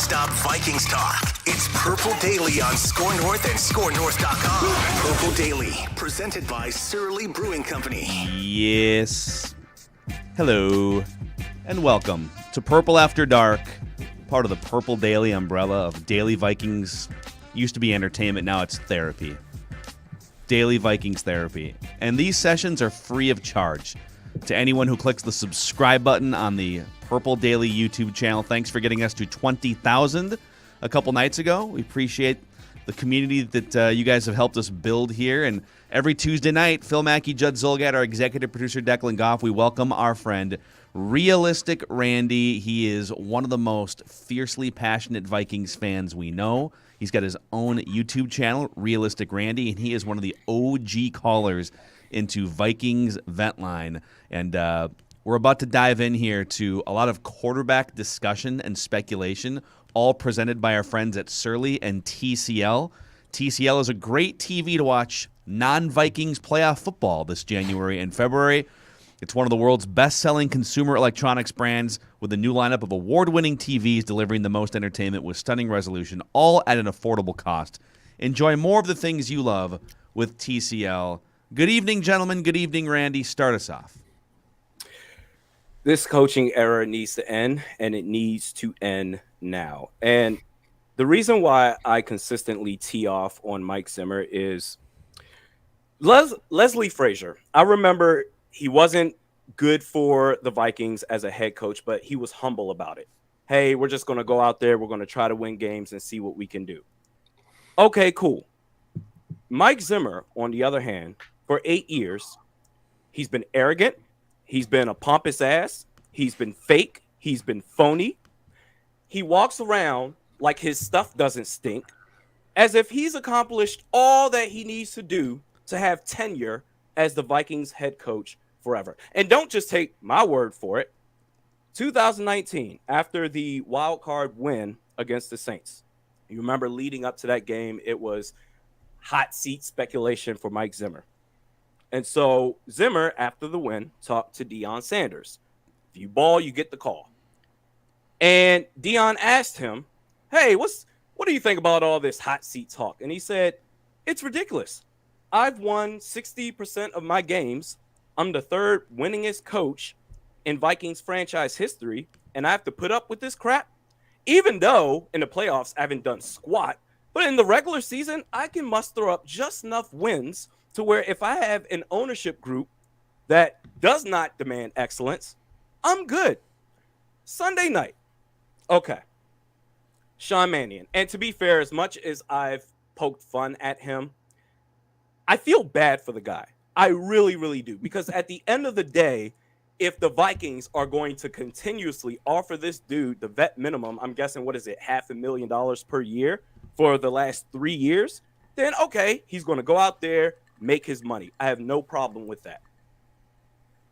Non-stop Vikings talk. It's Purple Daily on Score North and ScoreNorth.com. Purple Daily, presented by Surly Brewing Company. Yes. Hello, and welcome to Purple After Dark, part of the Purple Daily umbrella of Daily Vikings. Used to be entertainment, now it's therapy. Daily Vikings therapy. And these sessions are free of charge to anyone who clicks the subscribe button on the Purple Daily YouTube channel. Thanks for getting us to 20,000 a couple nights ago. We appreciate the community that you guys have helped us build here. And every Tuesday night, Phil Mackey, Judd Zolgad, our executive producer, Declan Goff, we welcome our friend, Realistic Randy. He is one of the most fiercely passionate Vikings fans we know. He's got his own YouTube channel, Realistic Randy, and he is one of the OG callers into Vikings Vent Line. And we're about to dive in here to a lot of quarterback discussion and speculation, all presented by our friends at Surly and TCL. TCL is a great TV to watch non-Vikings playoff football this January and February. It's one of the world's best-selling consumer electronics brands with a new lineup of award-winning TVs delivering the most entertainment with stunning resolution, all at an affordable cost. Enjoy more of the things you love with TCL. Good evening, gentlemen. Good evening, Randy. Start us off. This coaching era needs to end, and it needs to end now. And the reason why I consistently tee off on Mike Zimmer is Leslie Frazier. I remember he wasn't good for the Vikings as a head coach, but he was humble about it. Hey, we're just going to go out there. We're going to try to win games and see what we can do. Okay, cool. Mike Zimmer, on the other hand, for 8 years, he's been arrogant. He's been a pompous ass. He's been fake. He's been phony. He walks around like his stuff doesn't stink, as if he's accomplished all that he needs to do to have tenure as the Vikings head coach forever. And don't just take my word for it. 2019, after the wild card win against the Saints, you remember leading up to that game, it was hot seat speculation for Mike Zimmer. And so Zimmer, after the win, talked to Deion Sanders. If you ball, you get the call. And Deion asked him, hey, what do you think about all this hot seat talk? And he said, it's ridiculous. I've won 60% of my games. I'm the third winningest coach in Vikings franchise history, and I have to put up with this crap? Even though in the playoffs I haven't done squat, but in the regular season, I can muster up just enough wins to where if I have an ownership group that does not demand excellence, I'm good. Sunday night. Okay. Sean Mannion. And to be fair, as much as I've poked fun at him, I feel bad for the guy. I really, really do. Because at the end of the day, if the Vikings are going to continuously offer this dude the vet minimum, I'm guessing, what is it, $500,000 per year for the last 3 years, then okay, he's going to go out there, make his money. I have no problem with that.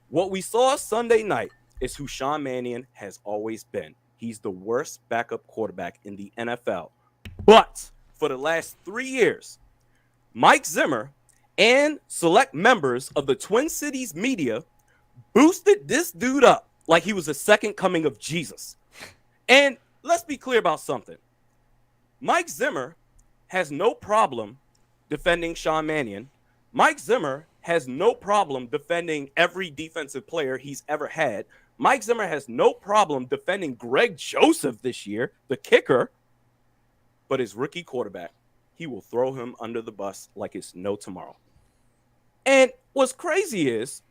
What we saw Sunday night is who Sean Mannion has always been. He's the worst backup quarterback in the NFL. But for the last 3 years, Mike Zimmer and select members of the Twin Cities media boosted this dude up like he was the second coming of Jesus. And let's be clear about something. Mike Zimmer has no problem defending Sean Mannion. Mike Zimmer has no problem defending every defensive player he's ever had. Mike Zimmer has no problem defending Greg Joseph this year, the kicker. But his rookie quarterback, he will throw him under the bus like it's no tomorrow. And what's crazy is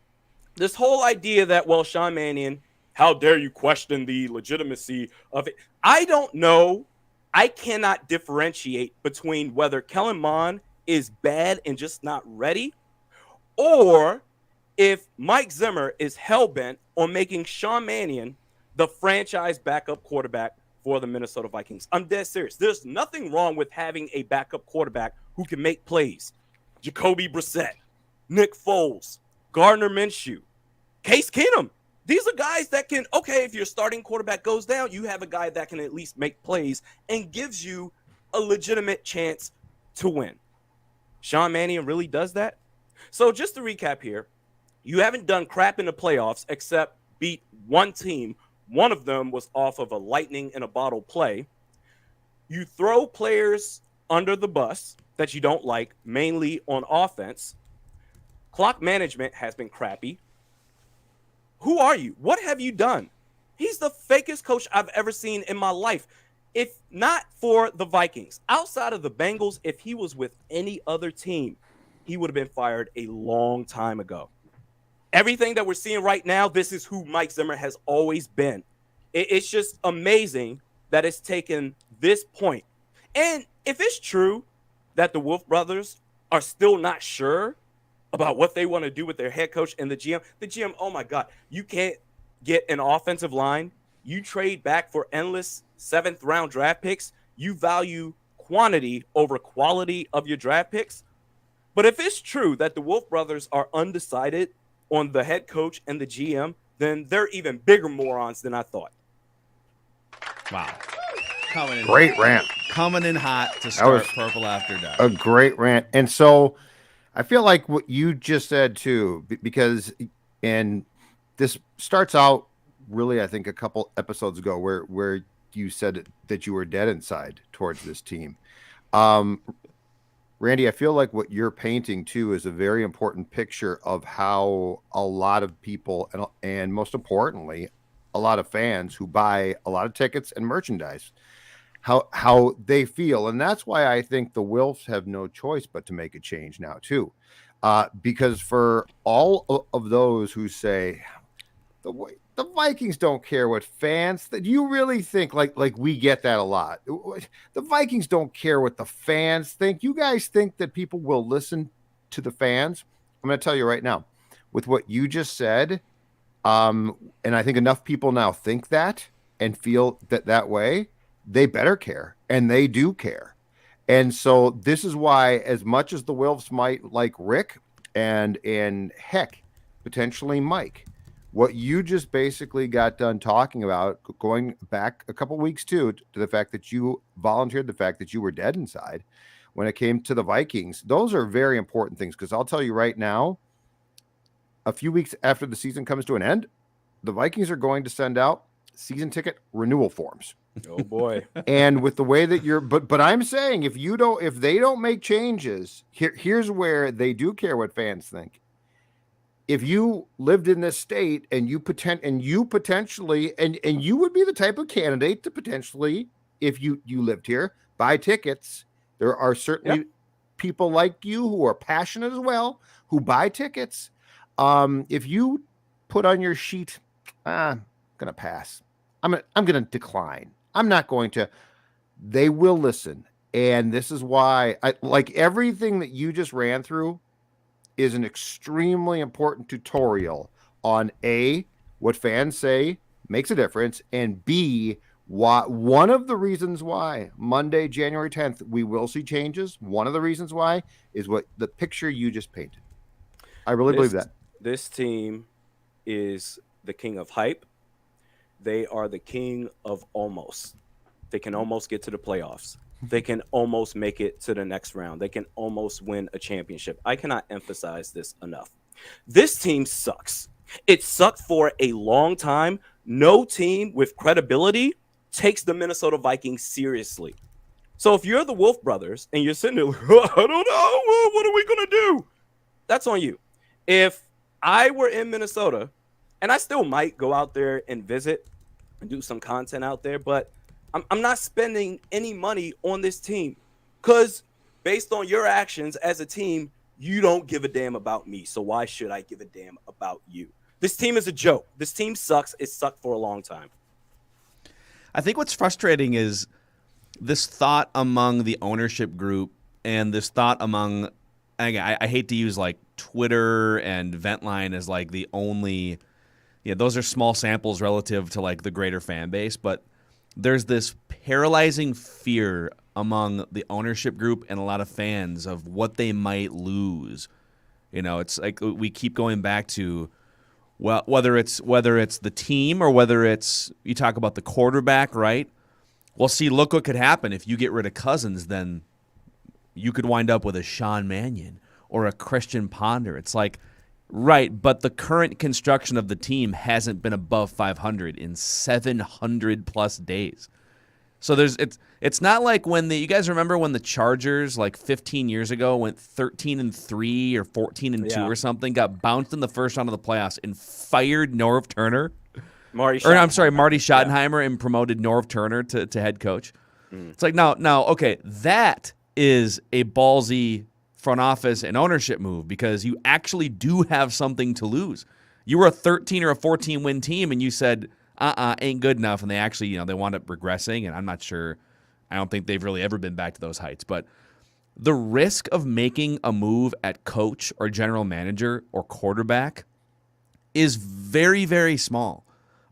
this whole idea that, well, Sean Mannion, how dare you question the legitimacy of it? I don't know. I cannot differentiate between whether Kellen Mond is bad and just not ready, or if Mike Zimmer is hell-bent on making Sean Mannion the franchise backup quarterback for the Minnesota Vikings. I'm dead serious. There's nothing wrong with having a backup quarterback who can make plays. Jacoby Brissett, Nick Foles, Gardner Minshew, Case Keenum. These are guys that can, okay, if your starting quarterback goes down, you have a guy that can at least make plays and gives you a legitimate chance to win. Sean Mannion really does that? So just to recap here, you haven't done crap in the playoffs except beat one team. One of them was off of a lightning in a bottle play. You throw players under the bus that you don't like, mainly on offense. Clock management has been crappy. Who are you? What have you done? He's the fakest coach I've ever seen in my life. If not for the Vikings, outside of the Bengals, if he was with any other team, he would have been fired a long time ago. Everything that we're seeing right now, this is who Mike Zimmer has always been. It's just amazing that it's taken this point. And if it's true that the Wolf brothers are still not sure about what they want to do with their head coach and the GM, oh my God, you can't get an offensive line. You trade back for endless 7th round draft picks. You value quantity over quality of your draft picks. But if it's true that the Wolf brothers are undecided on the head coach and the GM, then they're even bigger morons than I thought. Wow. Great rant. Coming in hot to start Purple After Dark. A great rant. And so I feel like what you just said too, because, and this starts out really, I think a couple episodes ago where you said that you were dead inside towards this team. Randy, I feel like what you're painting too is a very important picture of how a lot of people and most importantly, a lot of fans who buy a lot of tickets and merchandise, how they feel. And that's why I think the Wilfs have no choice but to make a change now too. Because for all of those who say the Vikings don't care what fans that you really think like we get that a lot. The Vikings don't care what the fans think. You guys think that people will listen to the fans? I'm going to tell you right now with what you just said. And I think enough people now think that and feel that way. They better care, and they do care. And so this is why, as much as the Wilfs might like Rick and heck, potentially Mike, what you just basically got done talking about, going back a couple weeks too, to the fact that you volunteered, the fact that you were dead inside when it came to the Vikings, those are very important things. Because I'll tell you right now, a few weeks after the season comes to an end, the Vikings are going to send out season ticket renewal forms. Oh boy. And with the way that but I'm saying if they don't make changes, here's where they do care what fans think. If you lived in this state and you potentially and you would be the type of candidate to potentially, if you lived here, buy tickets. There are certainly people like you who are passionate as well, who buy tickets. If you put on your sheet, I'm gonna pass. I'm gonna decline. I'm not going to. They will listen. And this is why I like everything that you just ran through is an extremely important tutorial on A, what fans say makes a difference, and B, one of the reasons why Monday, January 10th, we will see changes. One of the reasons why is what the picture you just painted. I really believe that. This team is the king of hype. They are the king of almost. They can almost get to the playoffs. They can almost make it to the next round. They can almost win a championship. I cannot emphasize this enough. This team sucks. It sucked for a long time. No team with credibility takes the Minnesota Vikings seriously. So if you're the Wolf brothers and you're sitting there, I don't know, what are we going to do? That's on you. If I were in Minnesota, and I still might go out there and visit and do some content out there, but I'm not spending any money on this team because based on your actions as a team, you don't give a damn about me. So why should I give a damn about you? This team is a joke. This team sucks. It sucked for a long time. I think what's frustrating is this thought among the ownership group and this thought among, I hate to use like Twitter and Ventline as like the only, those are small samples relative to like the greater fan base, but there's this paralyzing fear among the ownership group and a lot of fans of what they might lose. It's like we keep going back to, well, whether it's the team or whether it's, you talk about the quarterback, right? Well, see, look what could happen if you get rid of Cousins, then you could wind up with a Sean Mannion or a Christian Ponder. It's like, right, but the current construction of the team hasn't been above 500 in 700 plus days. So it's not like when you guys remember when the Chargers like 15 years ago went 13-3 or 14-2 or something, got bounced in the first round of the playoffs and fired Norv Turner. Marty Schottenheimer and promoted Norv Turner to head coach. It's like now okay, that is a ballsy front office and ownership move because you actually do have something to lose. You were a 13 or a 14 win team and you said ain't good enough, and they actually, they wound up regressing, and I'm not sure. I don't think they've really ever been back to those heights. But the risk of making a move at coach or general manager or quarterback is very, very small.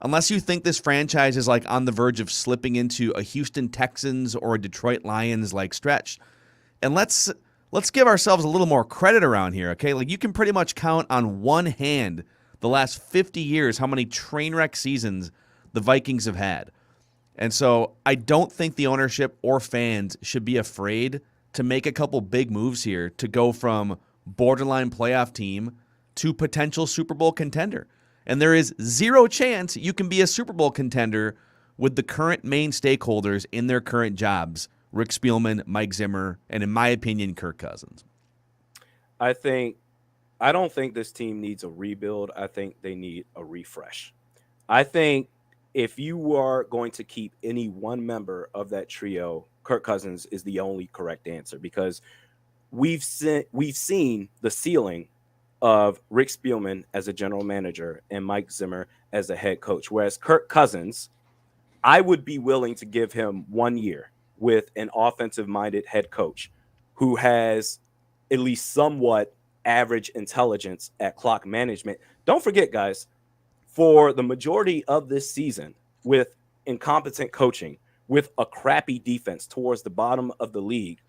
Unless you think this franchise is like on the verge of slipping into a Houston Texans or a Detroit Lions like stretch. And let's give ourselves a little more credit around here, okay? Like you can pretty much count on one hand the last 50 years how many train wreck seasons the Vikings have had. And so I don't think the ownership or fans should be afraid to make a couple big moves here to go from borderline playoff team to potential Super Bowl contender. And there is zero chance you can be a Super Bowl contender with the current main stakeholders in their current jobs, Rick Spielman, Mike Zimmer, and in my opinion, Kirk Cousins. I don't think this team needs a rebuild. I think they need a refresh. I think if you are going to keep any one member of that trio, Kirk Cousins is the only correct answer because we've seen the ceiling of Rick Spielman as a general manager and Mike Zimmer as a head coach. Whereas Kirk Cousins, I would be willing to give him 1 year with an offensive-minded head coach who has at least somewhat average intelligence at clock management. Don't forget, guys, for the majority of this season, with incompetent coaching, with a crappy defense towards the bottom of the league,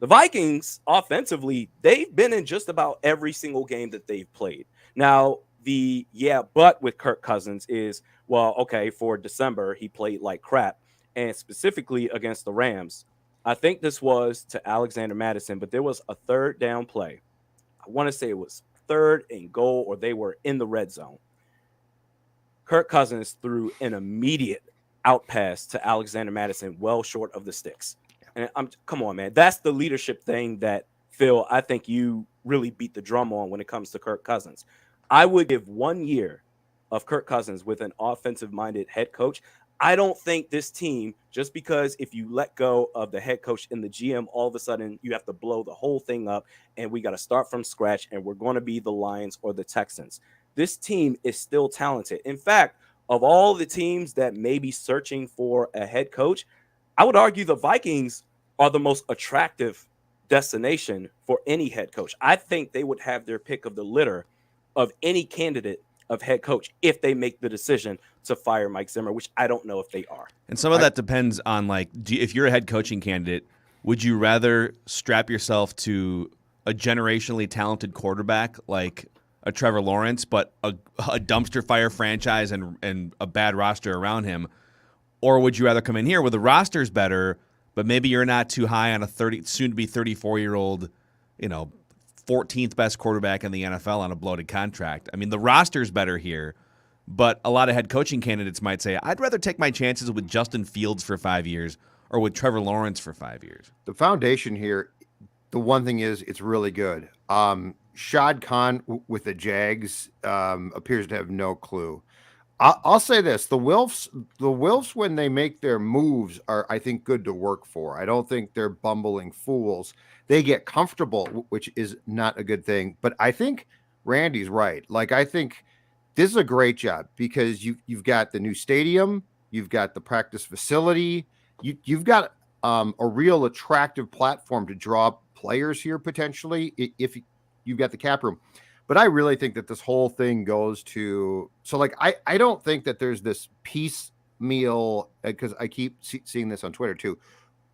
the Vikings offensively, they've been in just about every single game that they've played. Now, but with Kirk Cousins is, well, okay, for December, he played like crap. And specifically against the Rams, I think this was to Alexander Mattison, but there was a third down play. I want to say it was 3rd and goal, or they were in the red zone. Kirk Cousins threw an immediate out pass to Alexander Mattison, well short of the sticks. And come on, man. That's the leadership thing that, Phil, I think you really beat the drum on when it comes to Kirk Cousins. I would give 1 year of Kirk Cousins with an offensive-minded head coach. I don't think this team, just because if you let go of the head coach and the GM, all of a sudden you have to blow the whole thing up and we got to start from scratch and we're going to be the Lions or the Texans. This team is still talented. In fact, of all the teams that may be searching for a head coach, I would argue the Vikings are the most attractive destination for any head coach. I think they would have their pick of the litter of any candidate of head coach if they make the decision to fire Mike Zimmer, which I don't know if they are. And some of that depends on, like, if you're a head coaching candidate, would you rather strap yourself to a generationally talented quarterback like a Trevor Lawrence, but a dumpster fire franchise and a bad roster around him? Or would you rather come in here where the roster's better, but maybe you're not too high on a soon-to-be 34-year-old, 14th best quarterback in the NFL on a bloated contract? I mean, the roster's better here, but a lot of head coaching candidates might say, I'd rather take my chances with Justin Fields for 5 years or with Trevor Lawrence for 5 years. The foundation here, the one thing is it's really good. Shad Khan with the Jags appears to have no clue. I'll say this: the Wilfs, when they make their moves, are, I think, good to work for. I don't think they're bumbling fools. They get comfortable, which is not a good thing. But I think Randy's right. Like, I think this is a great job because you've got the new stadium, you've got the practice facility, you've got a real attractive platform to draw players here potentially if you've got the cap room. But I really think that this whole thing goes to, so like, I don't think that there's this piecemeal, because I keep seeing this on Twitter too.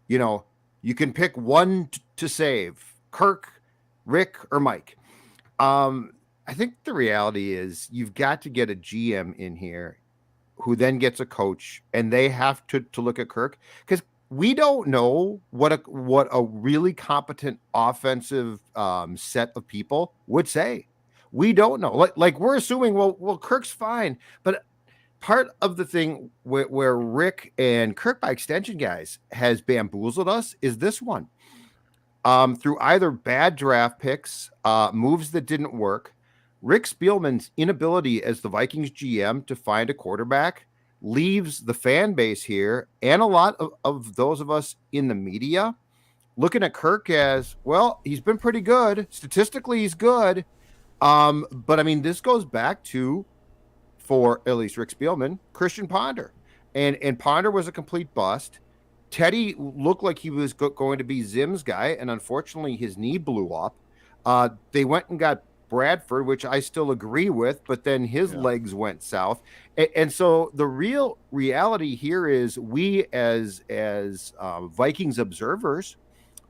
You can pick one to save, Kirk, Rick, or Mike. I think the reality is you've got to get a GM in here who then gets a coach, and they have to look at Kirk, because we don't know what a really competent offensive set of people would say. We don't know. Like we're assuming, well, Kirk's fine, but part of the thing where Rick and Kirk, by extension, guys, has bamboozled us is this one. Through either bad draft picks, moves that didn't work, Rick Spielman's inability as the Vikings GM to find a quarterback leaves the fan base here and a lot of those of us in the media looking at Kirk as, well, he's been pretty good. Statistically, he's good. But I mean, this goes back to, for at least Rick Spielman, Christian Ponder. And Ponder was a complete bust. Teddy looked like he was going to be Zim's guy, and unfortunately his knee blew up. They went and got Bradford, which I still agree with, but then his legs went south. And so the real reality here is we as Vikings observers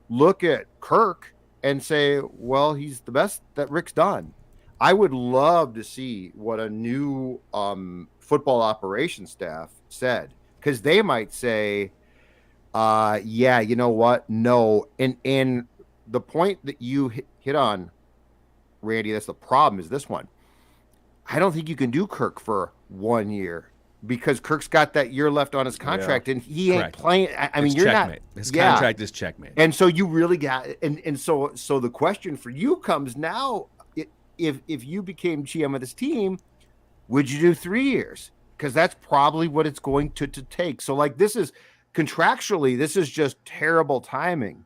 look at Kirk and say, well, he's the best that Rick's done. I would love to see what a new football operations staff said, because they might say, yeah, you know what? No. And the point that you hit on, Randy, that's the problem, is this one. I don't think you can do Kirk for 1 year because Kirk's got that year left on his contract and he ain't playing. I mean, you're checkmate. not. His contract is checkmate. And so you really got, and so the question for you comes now, if you became GM of this team, would you do 3 years? Because that's probably what it's going to take. So like, this is contractually, this is just terrible timing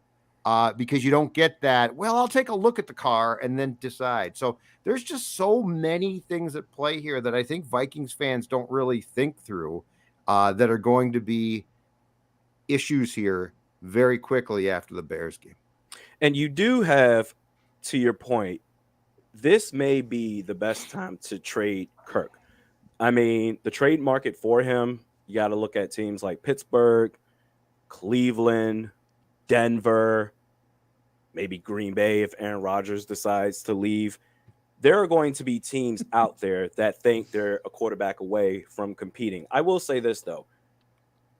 because you don't get that, well, I'll take a look at the car and then decide. So there's just so many things at play here that I think Vikings fans don't really think through that are going to be issues here very quickly after the Bears game. And you do have, to your point, this may be the best time to trade Kirk. I mean, the trade market for him, you got to look at teams like Pittsburgh, Cleveland, Denver, maybe Green Bay if Aaron Rodgers decides to leave. There are going to be teams out there that think they're a quarterback away from competing. I will say this, though.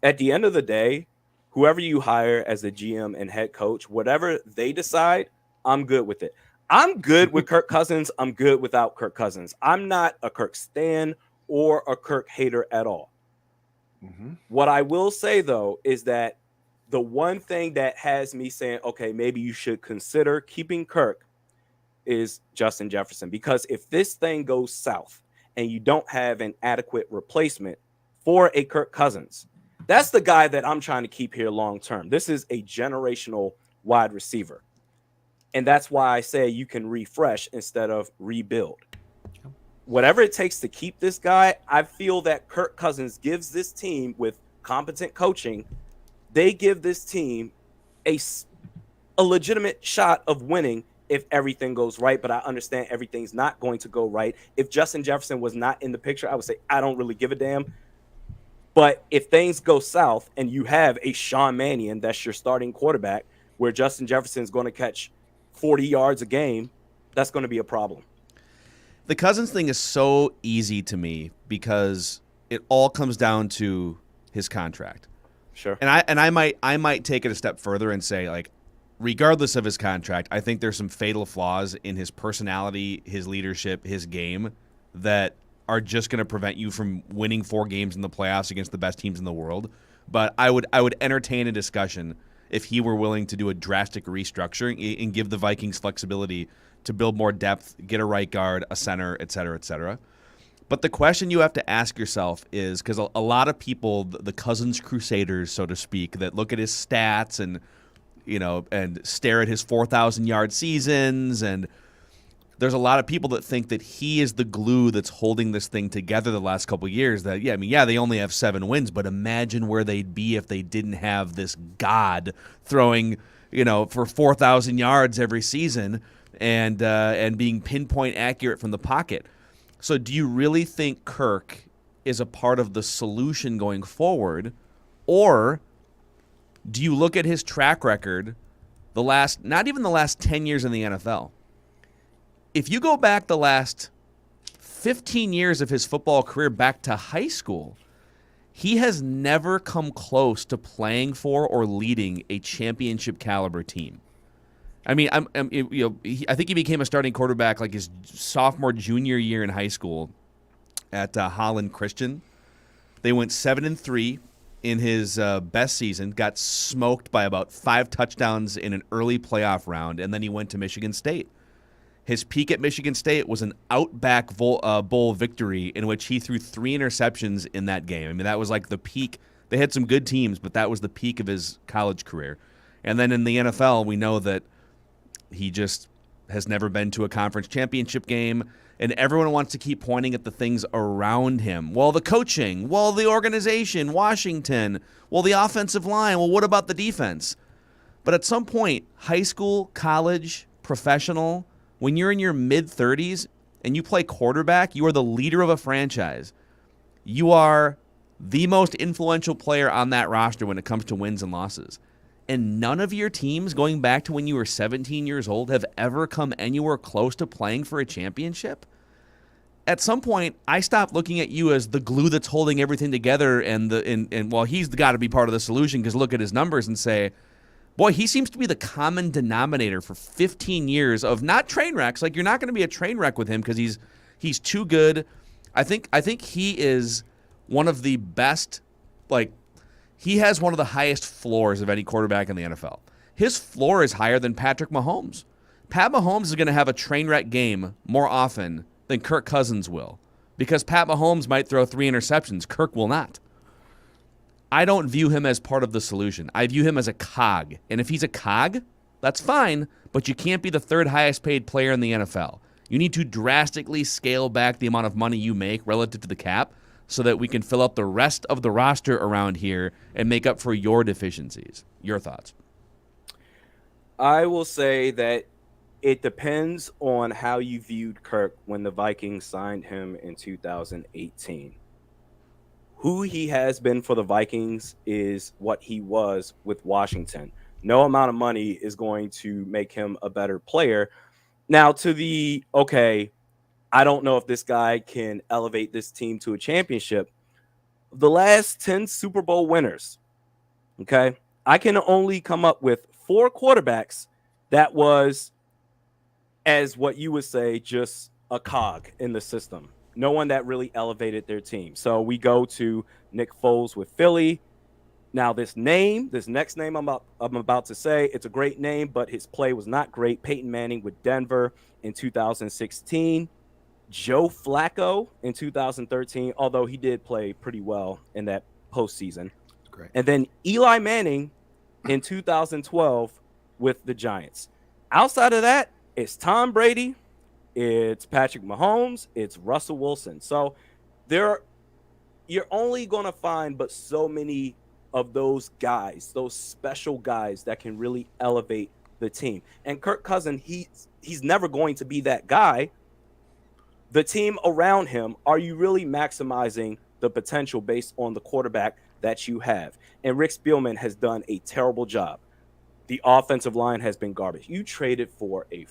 At the end of the day, whoever you hire as the GM and head coach, whatever they decide, I'm good with it. I'm good with Kirk Cousins. I'm good without Kirk Cousins. I'm not a Kirk stan or a Kirk hater at all. Mm-hmm. What I will say, though, is that the one thing that has me saying, okay, maybe you should consider keeping Kirk is Justin Jefferson. Because if this thing goes south and you don't have an adequate replacement for a Kirk Cousins, that's the guy that I'm trying to keep here long term. This is a generational wide receiver. And that's why I say you can refresh instead of rebuild. Whatever it takes to keep this guy, I feel that Kirk Cousins gives this team, with competent coaching, they give this team a legitimate shot of winning if everything goes right. But I understand everything's not going to go right. If Justin Jefferson was not in the picture, I would say I don't really give a damn. But if things go south and you have a Sean Mannion, that's your starting quarterback, where Justin Jefferson is going to catch 40 yards a game, that's going to be a problem. The Cousins thing is so easy to me because it all comes down to his contract. Sure. And I might take it a step further and say, like, regardless of his contract, I think there's some fatal flaws in his personality, his leadership, his game that are just going to prevent you from winning 4 games in the playoffs against the best teams in the world. But I would entertain a discussion if he were willing to do a drastic restructuring and give the Vikings flexibility to build more depth, get a right guard, a center, et cetera, et cetera. But the question you have to ask yourself is, because a lot of people, the Cousins crusaders, so to speak, that look at his stats and, you know, and stare at his 4,000-yard seasons, and there's a lot of people that think that he is the glue that's holding this thing together the last couple of years. That, they only have 7 wins, but imagine where they'd be if they didn't have this god throwing, for 4,000 yards every season and being pinpoint accurate from the pocket. So do you really think Kirk is a part of the solution going forward, or do you look at his track record, not even the last 10 years in the NFL? If you go back the last 15 years of his football career back to high school, he has never come close to playing for or leading a championship caliber team. I mean, I think he became a starting quarterback like his sophomore, junior year in high school at Holland Christian. They went 7-3 in his best season, got smoked by about 5 touchdowns in an early playoff round, and then he went to Michigan State. His peak at Michigan State was an Outback Bowl victory in which he threw 3 interceptions in that game. I mean, that was like the peak. They had some good teams, but that was the peak of his college career. And then in the NFL, we know that he just has never been to a conference championship game, and everyone wants to keep pointing at the things around him. Well, the coaching, well, the organization, Washington, well, the offensive line, well, what about the defense? But at some point, high school, college, professional, when you're in your mid-30s and you play quarterback, you are the leader of a franchise. You are the most influential player on that roster when it comes to wins and losses. And none of your teams, going back to when you were 17 years old, have ever come anywhere close to playing for a championship. At some point, I stopped looking at you as the glue that's holding everything together, and well, he's got to be part of the solution because look at his numbers and say, boy, he seems to be the common denominator for 15 years of not train wrecks. Like, you're not going to be a train wreck with him because he's too good. I think he is one of the best, like, he has one of the highest floors of any quarterback in the NFL. His floor is higher than Patrick Mahomes. Pat Mahomes is going to have a train wreck game more often than Kirk Cousins will because Pat Mahomes might throw 3 interceptions. Kirk will not. I don't view him as part of the solution. I view him as a cog. And if he's a cog, that's fine, but you can't be the 3rd highest paid player in the NFL. You need to drastically scale back the amount of money you make relative to the cap so that we can fill up the rest of the roster around here and make up for your deficiencies. Your thoughts? I will say that it depends on how you viewed Kirk when the Vikings signed him in 2018. Who he has been for the Vikings is what he was with Washington. No amount of money is going to make him a better player. Now, I don't know if this guy can elevate this team to a championship. The last 10 Super Bowl winners, okay, I can only come up with 4 quarterbacks that was, as what you would say, just a cog in the system. No one that really elevated their team. So we go to Nick Foles with Philly. Now this next name I'm about to say, it's a great name, but his play was not great. Peyton Manning with Denver in 2016. Joe Flacco in 2013, although he did play pretty well in that postseason. Great. And then Eli Manning in 2012 with the Giants. Outside of that, it's Tom Brady, it's Patrick Mahomes, it's Russell Wilson. So you're only going to find but so many of those guys, those special guys that can really elevate the team. And Kirk Cousins, he's never going to be that guy. The team around him, are you really maximizing the potential based on the quarterback that you have? And Rick Spielman has done a terrible job. The offensive line has been garbage. You traded a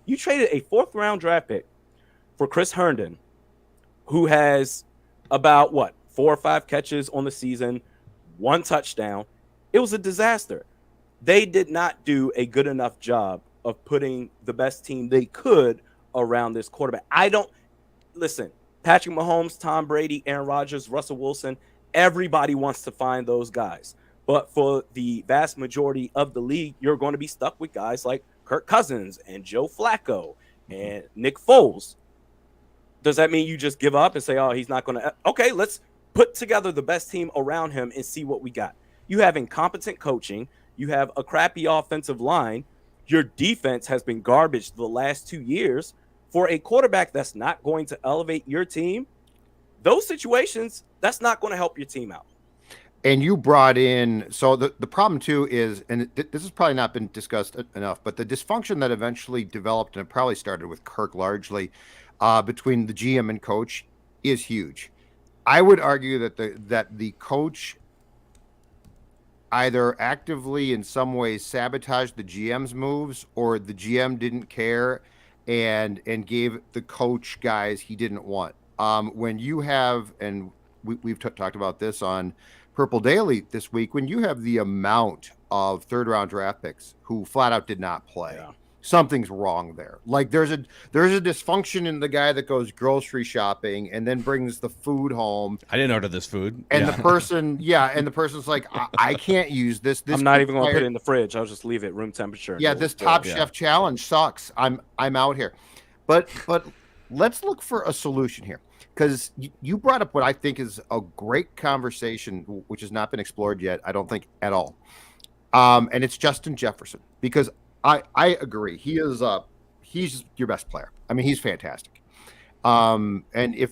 4th round draft pick for Chris Herndon, who has about 4 or 5 catches on the season, 1 touchdown. It was a disaster. They did not do a good enough job of putting the best team they could around this quarterback. Listen, Patrick Mahomes, Tom Brady, Aaron Rodgers, Russell Wilson, everybody wants to find those guys. But for the vast majority of the league, you're going to be stuck with guys like Kirk Cousins and Joe Flacco and Nick Foles. Does that mean you just give up and say, oh, he's not going to? Okay, let's put together the best team around him and see what we got. You have incompetent coaching. You have a crappy offensive line. Your defense has been garbage the last 2 years. For a quarterback that's not going to elevate your team, those situations, that's not going to help your team out. And you brought in, so the problem too is, and this has probably not been discussed enough, but the dysfunction that eventually developed, and it probably started with Kirk largely, between the GM and coach is huge. I would argue that the coach either actively in some ways sabotaged the GM's moves, or the GM didn't care and gave the coach guys he didn't want. When you have, and we've talked about this on Purple Daily this week, when you have the amount of 3rd round draft picks who flat out did not play, something's wrong there. Like there's a dysfunction in the guy that goes grocery shopping and then brings the food home. I didn't order this food. And the person's like, I can't use this. I'm not even going to put it in the fridge. I'll just leave it room temperature. Yeah, this Top Chef challenge sucks. I'm out here. But let's look for a solution here, because you brought up what I think is a great conversation, which has not been explored yet, I don't think at all. And it's Justin Jefferson, because I agree. He's your best player. I mean, he's fantastic. And if,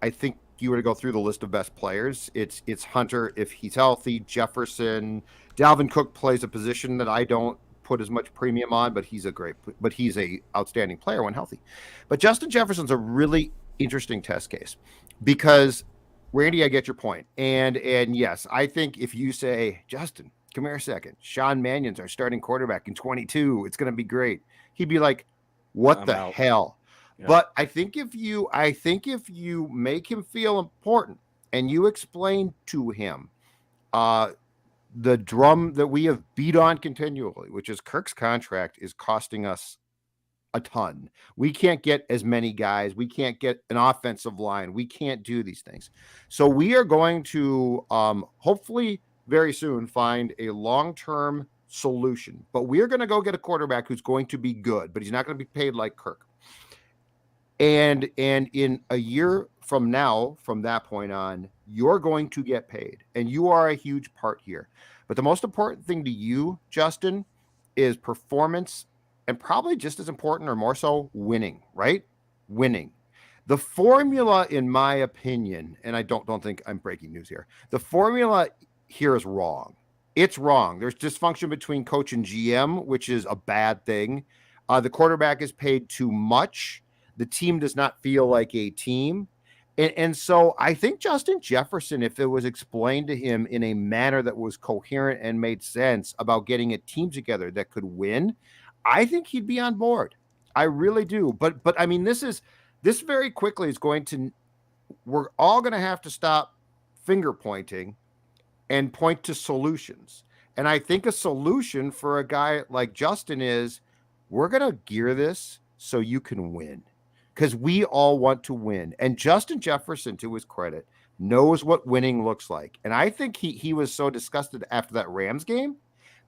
I think you were to go through the list of best players, it's Hunter if he's healthy, Jefferson, Dalvin Cook plays a position that I don't put as much premium on, but he's a outstanding player when healthy. But Justin Jefferson's a really interesting test case, because Randy, I get your point. And yes, I think if you say, Justin, come here a second, Sean Mannion's our starting quarterback in 22, it's going to be great, he'd be like, what the hell? Yeah. But I think if you make him feel important and you explain to him the drum that we have beat on continually, which is Kirk's contract is costing us a ton. We can't get as many guys. We can't get an offensive line. We can't do these things. So we are going to hopefully very soon find a long-term solution. But we are going to go get a quarterback who's going to be good, but he's not going to be paid like Kirk. And in a year from now, from that point on, you're going to get paid, and you are a huge part here. But the most important thing to you, Justin, is performance, and probably just as important or more so, winning, right? Winning. The formula, in my opinion, and I don't think I'm breaking news here, the formula here is wrong. It's wrong. There's dysfunction between coach and GM, which is a bad thing. The quarterback is paid too much. The team does not feel like a team. And so I think Justin Jefferson, if it was explained to him in a manner that was coherent and made sense about getting a team together that could win, I think he'd be on board. I really do. But I mean, this very quickly is we're all going to have to stop finger pointing and point to solutions. And I think a solution for a guy like Justin is, we're going to gear this so you can win, because we all want to win. And Justin Jefferson, to his credit, knows what winning looks like. And I think he was so disgusted after that Rams game,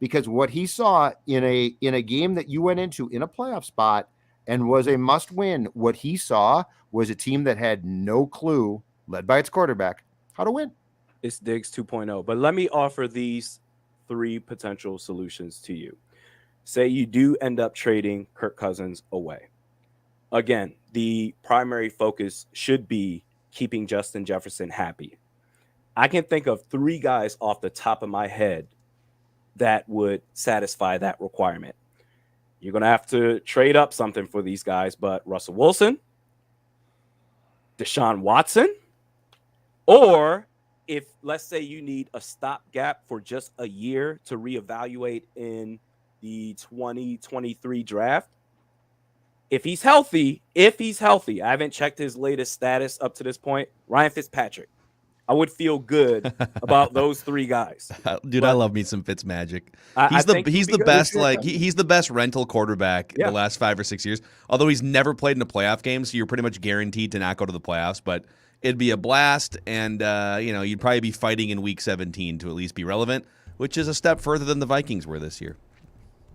because what he saw in a game that you went into in a playoff spot and was a must win, what he saw was a team that had no clue, led by its quarterback, how to win. It's Diggs 2.0. But let me offer these 3 potential solutions to you. Say you do end up trading Kirk Cousins away. Again, the primary focus should be keeping Justin Jefferson happy. I can think of 3 guys off the top of my head that would satisfy that requirement. You're going to have to trade up something for these guys, but Russell Wilson, Deshaun Watson, or if, let's say, you need a stopgap for just a year to reevaluate in the 2023 draft, if he's healthy, I haven't checked his latest status up to this point, Ryan Fitzpatrick. I would feel good about those 3 guys. Dude, but I love me some Fitzmagic. He's the best, he's the best rental quarterback in the last 5 or 6 years. Although he's never played in a playoff game, so you're pretty much guaranteed to not go to the playoffs. But it'd be a blast, and you'd probably be fighting in Week 17 to at least be relevant, which is a step further than the Vikings were this year.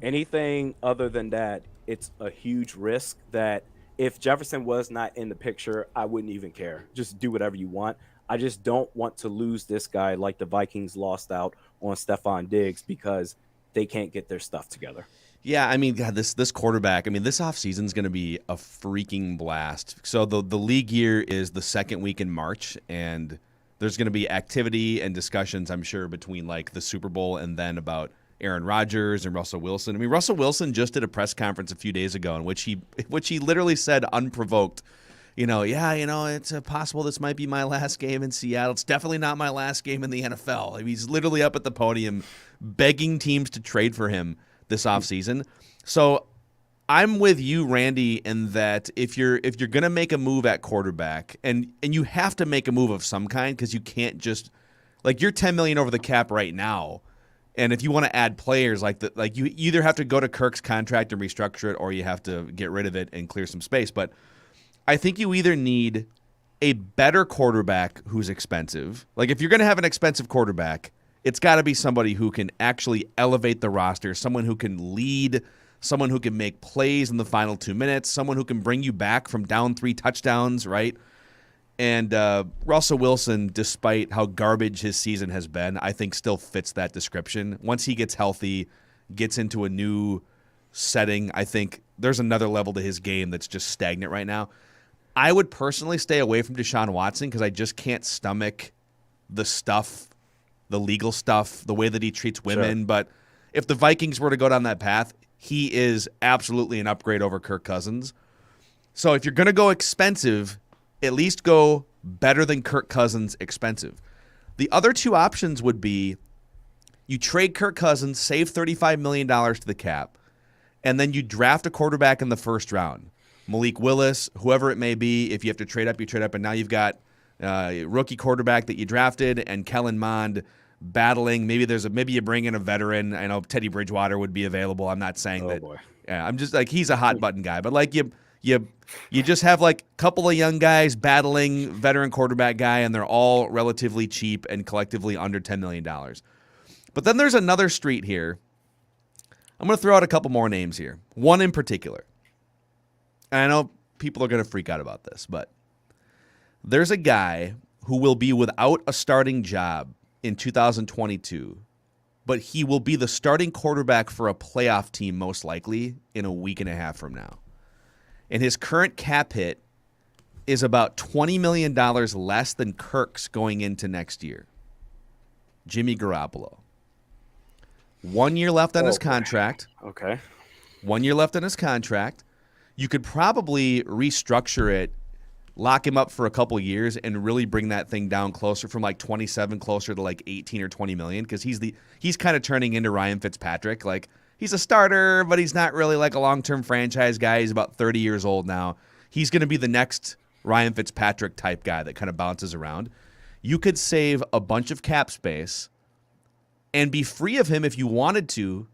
Anything other than that, it's a huge risk that if Jefferson was not in the picture, I wouldn't even care. Just do whatever you want. I just don't want to lose this guy like the Vikings lost out on Stephon Diggs because they can't get their stuff together. Yeah, I mean, God, this quarterback, I mean, this offseason is going to be a freaking blast. So the league year is the second week in March, and there's going to be activity and discussions, I'm sure, between like the Super Bowl and then about Aaron Rodgers and Russell Wilson. I mean, Russell Wilson just did a press conference a few days ago in which he literally said, unprovoked, it's possible this might be my last game in Seattle. It's definitely not my last game in the NFL. I mean, he's literally up at the podium begging teams to trade for him this offseason. So I'm with you, Randy, in that if you're going to make a move at quarterback, and you have to make a move of some kind, because you can't just, like, you're $10 million over the cap right now. And if you want to add players like you either have to go to Kirk's contract and restructure it, or you have to get rid of it and clear some space. But I think you either need a better quarterback who's expensive. Like if you're going to have an expensive quarterback, it's got to be somebody who can actually elevate the roster, someone who can lead, someone who can make plays in the final 2 minutes, someone who can bring you back from down 3 touchdowns, right? And Russell Wilson, despite how garbage his season has been, I think still fits that description. Once he gets healthy, gets into a new setting, I think there's another level to his game that's just stagnant right now. I would personally stay away from Deshaun Watson because I just can't stomach the stuff, the legal stuff, the way that he treats women. Sure. But if the Vikings were to go down that path, he is absolutely an upgrade over Kirk Cousins. So if you're going to go expensive, at least go better than Kirk Cousins expensive. The other two options would be you trade Kirk Cousins, save $35 million to the cap, and then you draft a quarterback in the first round. Malik Willis, whoever it may be. If you have to trade up, you trade up. And now you've got a rookie quarterback that you drafted and Kellen Mond battling. Maybe you bring in a veteran. I know Teddy Bridgewater would be available. I'm not saying that. Boy. Yeah, I'm just like he's a hot button guy. But like you just have like a couple of young guys battling veteran quarterback guy, and they're all relatively cheap and collectively under $10 million. But then there's another street here. I'm going to throw out a couple more names here. One in particular. And I know people are going to freak out about this, but there's a guy who will be without a starting job in 2022, but he will be the starting quarterback for a playoff team most likely in a week and a half from now. And his current cap hit is about $20 million less than Kirk's going into next year. Jimmy Garoppolo. 1 year left on his contract. Okay. 1 year left on his contract. You could probably restructure it, lock him up for a couple years, and really bring that thing down closer from like 27 closer to like 18 or 20 million, because he's kind of turning into Ryan Fitzpatrick. Like he's a starter, but he's not really like a long-term franchise guy. He's about 30 years old now. He's going to be the next Ryan Fitzpatrick type guy that kind of bounces around. You could save a bunch of cap space and be free of him if you wanted to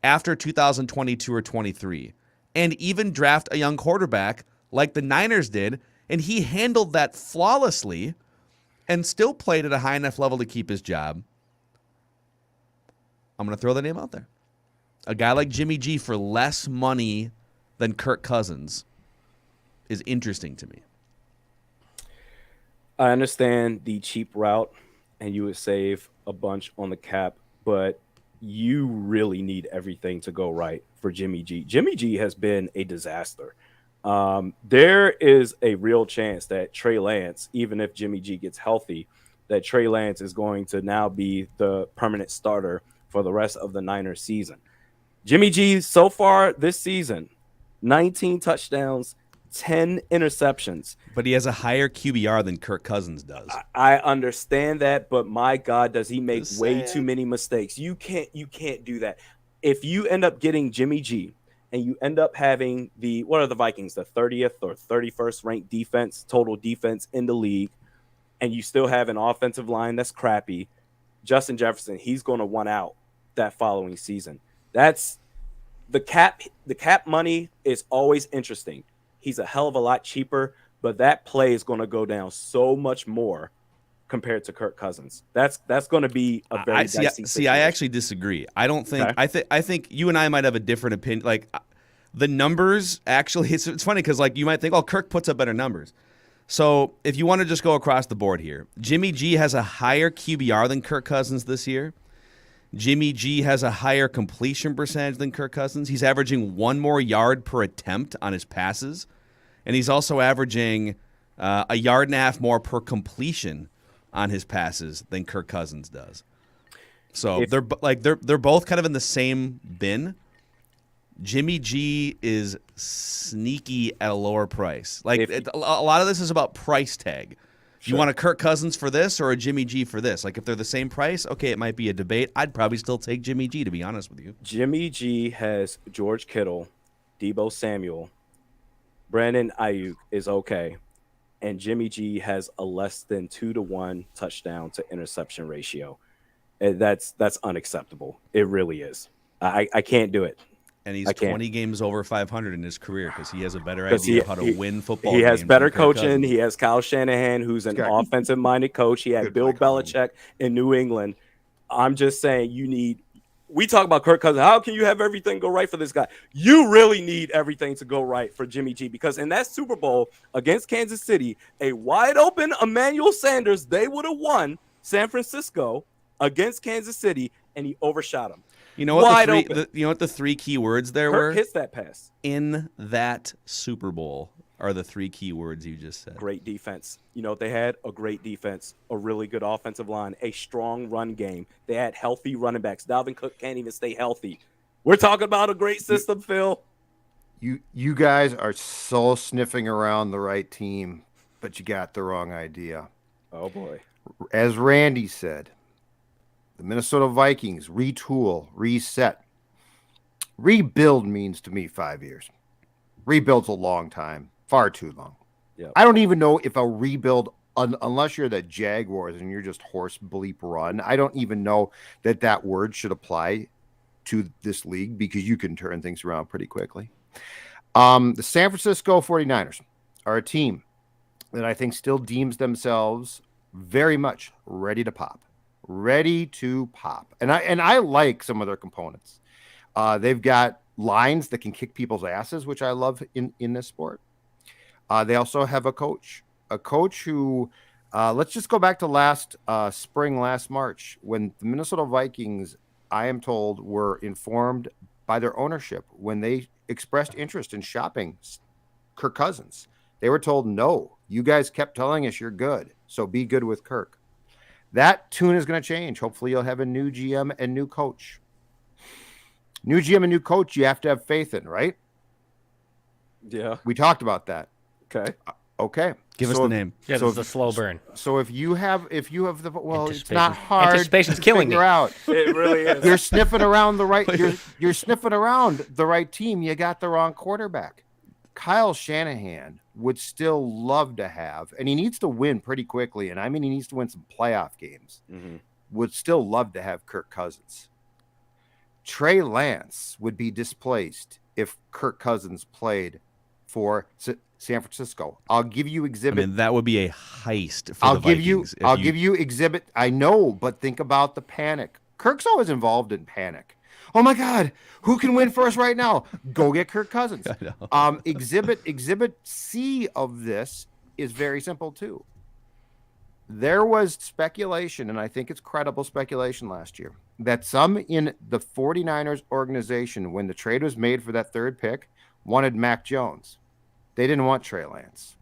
after 2022 or 23. And even draft a young quarterback like the Niners did, and he handled that flawlessly and still played at a high enough level to keep his job. I'm going to throw the name out there. A guy like Jimmy G for less money than Kirk Cousins is interesting to me. I understand the cheap route, and you would save a bunch on the cap, but you really need everything to go right for Jimmy G. Jimmy G has been a disaster. There is a real chance that Trey Lance, even if Jimmy G gets healthy, that Trey Lance is going to now be the permanent starter for the rest of the Niners season. Jimmy G so far this season, 19 touchdowns, 10 interceptions. But he has a higher QBR than Kirk Cousins does. I understand that, but my God, does he make way too many mistakes. You can't do that. If you end up getting Jimmy G and you end up having what are the Vikings, the 30th or 31st ranked defense, total defense in the league, and you still have an offensive line that's crappy, Justin Jefferson, he's going to want out that following season. That's the cap. The cap money is always interesting. He's a hell of a lot cheaper, but that play is going to go down so much more compared to Kirk Cousins. That's going to be a very dicey situation. I actually disagree. I don't think I think you and I might have a different opinion. Like the numbers actually, it's funny because like you might think, oh, Kirk puts up better numbers. So if you want to just go across the board here, Jimmy G has a higher QBR than Kirk Cousins this year. Jimmy G has a higher completion percentage than Kirk Cousins. He's averaging 1 more yard per attempt on his passes, and he's also averaging a yard and a half more per completion on his passes than Kirk Cousins does. So they're both kind of in the same bin. Jimmy G is sneaky at a lower price. Like a lot of this is about price tag. Sure. You want a Kirk Cousins for this or a Jimmy G for this? Like if they're the same price, okay, it might be a debate. I'd probably still take Jimmy G, to be honest with you. Jimmy G has George Kittle, Deebo Samuel, Brandon Ayuk is okay, and Jimmy G has a less than 2-to-1 touchdown to interception ratio. That's unacceptable. It really is. I can't do it. And he's 20 games over 500 in his career because he has a better idea of how to win football games. He has better coaching. Cousins. He has Kyle Shanahan, who's an offensive-minded coach. He had Bill Belichick in New England. I'm just saying we talk about Kirk Cousins. How can you have everything go right for this guy? You really need everything to go right for Jimmy G, because in that Super Bowl against Kansas City, a wide-open Emmanuel Sanders, they would have won San Francisco against Kansas City, and he overshot him. You know what the three key words there were? Kirk hits that pass. In that Super Bowl are the three key words you just said. Great defense. You know what they had? A great defense, a really good offensive line, a strong run game. They had healthy running backs. Dalvin Cook can't even stay healthy. We're talking about a great system, Phil. You guys are so sniffing around the right team, but you got the wrong idea. Oh, boy. As Randy said, the Minnesota Vikings retool, reset. Rebuild means to me 5 years. Rebuild's a long time, far too long. Yep. I don't even know if a rebuild, unless you're the Jaguars and you're just horse bleep run, I don't even know that word should apply to this league, because you can turn things around pretty quickly. The San Francisco 49ers are a team that I think still deems themselves very much ready to pop. And I like some of their components. They've got lines that can kick people's asses, which I love in this sport. They also have a coach who, let's just go back to last March, when the Minnesota Vikings, I am told, were informed by their ownership when they expressed interest in shopping Kirk Cousins. They were told, no, you guys kept telling us you're good, so be good with Kirk. That tune is going to change. Hopefully you'll have a new GM and new coach. New GM and new coach, you have to have faith in, right? Yeah. We talked about that. Okay. Okay. Give us the name. Yeah, this is a slow burn. So if you have the, well, it's not hard. Anticipation's killing me. Out. It really is. You're sniffing around the right. You're sniffing around the right team. You got the wrong quarterback. Kyle Shanahan would still love to have, and he needs to win pretty quickly. And I mean, he needs to win some playoff games. Mm-hmm. Would still love to have Kirk Cousins. Trey Lance would be displaced if Kirk Cousins played for San Francisco. I'll give you exhibit. I mean, that would be a heist for the Vikings. I'll give you exhibit. I know, but think about the panic. Kirk's always involved in panic. Oh my God, who can win for us right now? Go get Kirk Cousins. Exhibit C of this is very simple too. There was speculation, and I think it's credible speculation last year, that some in the 49ers organization, when the trade was made for that third pick, wanted Mac Jones. They didn't want Trey Lance.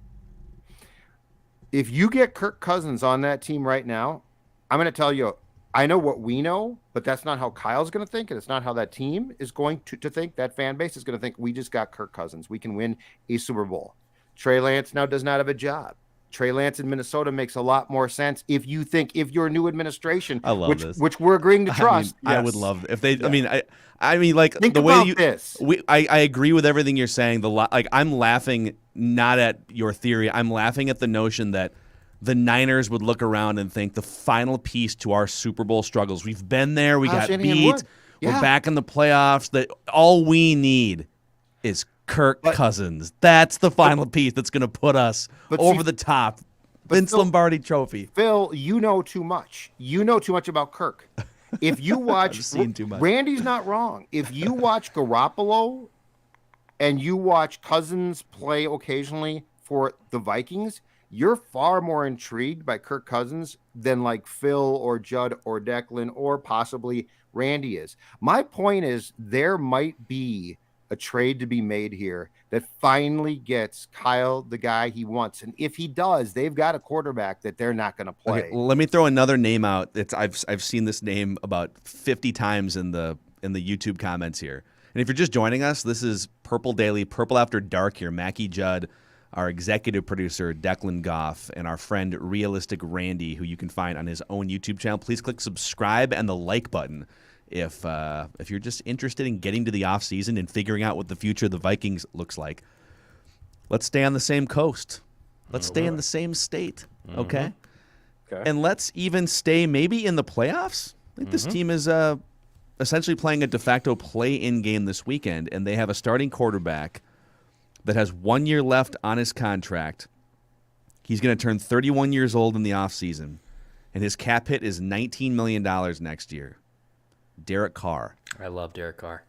If you get Kirk Cousins on that team right now, I'm going to tell you, I know what we know, but that's not how Kyle's going to think, and it's not how that team is going to think. That fan base is going to think, we just got Kirk Cousins. We can win a Super Bowl. Trey Lance now does not have a job. Trey Lance in Minnesota makes a lot more sense if you think, if your new administration, which we're agreeing to trust. I would love if they. Yeah. I mean, like think the way this. I agree with everything you're saying. I'm laughing not at your theory. I'm laughing at the notion that the Niners would look around and think the final piece to our Super Bowl struggles. We've been there. We got beat. We're back in the playoffs. That all we need is Kirk Cousins. That's the final piece that's going to put us over the top. Vince Lombardi Trophy. Phil, you know too much. You know too much about Kirk. If you watch, I've seen too much. Randy's not wrong. If you watch Garoppolo and you watch Cousins play occasionally for the Vikings, you're far more intrigued by Kirk Cousins than like Phil or Judd or Declan or possibly Randy is. My point is, there might be a trade to be made here that finally gets Kyle the guy he wants. And if he does, they've got a quarterback that they're not going to play. Okay, let me throw another name out. I've seen this name about 50 times in the YouTube comments here. And if you're just joining us, this is Purple Daily, Purple After Dark here. Mackey Judd, our executive producer, Declan Goff, and our friend Realistic Randy, who you can find on his own YouTube channel. Please click subscribe and the like button if you're just interested in getting to the offseason and figuring out what the future of the Vikings looks like. Let's stay on the same coast. Let's stay in the same state, okay? Okay. And let's even stay maybe in the playoffs. I think this team is essentially playing a de facto play-in game this weekend, and they have a starting quarterback that has 1 year left on his contract. He's going to turn 31 years old in the offseason, and his cap hit is $19 million next year. Derek Carr. I love Derek Carr.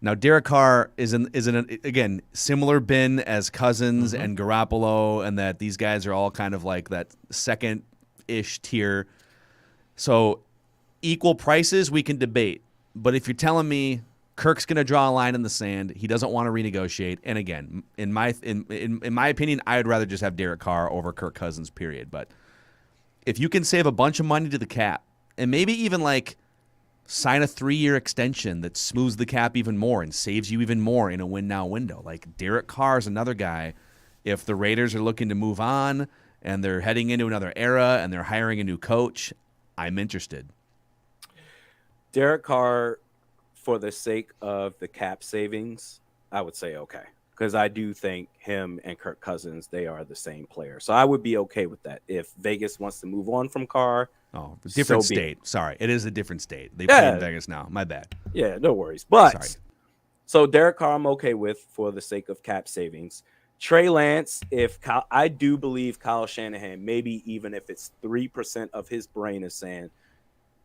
Now, Derek Carr is again, similar bin as Cousins and Garoppolo, and that these guys are all kind of like that second-ish tier. So equal prices we can debate. But if you're telling me Kirk's going to draw a line in the sand, he doesn't want to renegotiate, and again, in my opinion, I would rather just have Derek Carr over Kirk Cousins, period. But if you can save a bunch of money to the cap, and maybe even like sign a 3-year extension that smooths the cap even more and saves you even more in a win-now window. Like Derek Carr is another guy. If the Raiders are looking to move on and they're heading into another era and they're hiring a new coach, I'm interested. Derek Carr, for the sake of the cap savings, I would say okay. Because I do think him and Kirk Cousins, they are the same player. So I would be okay with that. If Vegas wants to move on from Carr, different state. Sorry, it is a different state. They play in Vegas now. My bad. Yeah, no worries. But sorry. So Derek Carr, I'm okay with for the sake of cap savings. Trey Lance, I do believe Kyle Shanahan, maybe even if it's 3% of his brain is saying,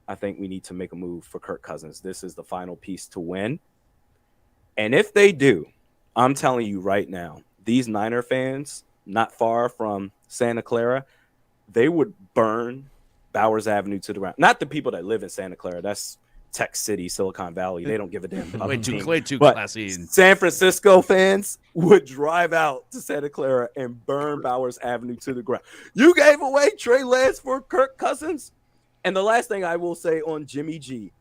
I think we need to make a move for Kirk Cousins. This is the final piece to win. And if they do, I'm telling you right now, these Niner fans, not far from Santa Clara, they would burn Bowers Avenue to the ground. Not the people that live in Santa Clara. That's Tech City, Silicon Valley. They don't give a damn. way too classy. San Francisco fans would drive out to Santa Clara and burn Bowers Avenue to the ground. You gave away Trey Lance for Kirk Cousins? And the last thing I will say on Jimmy G,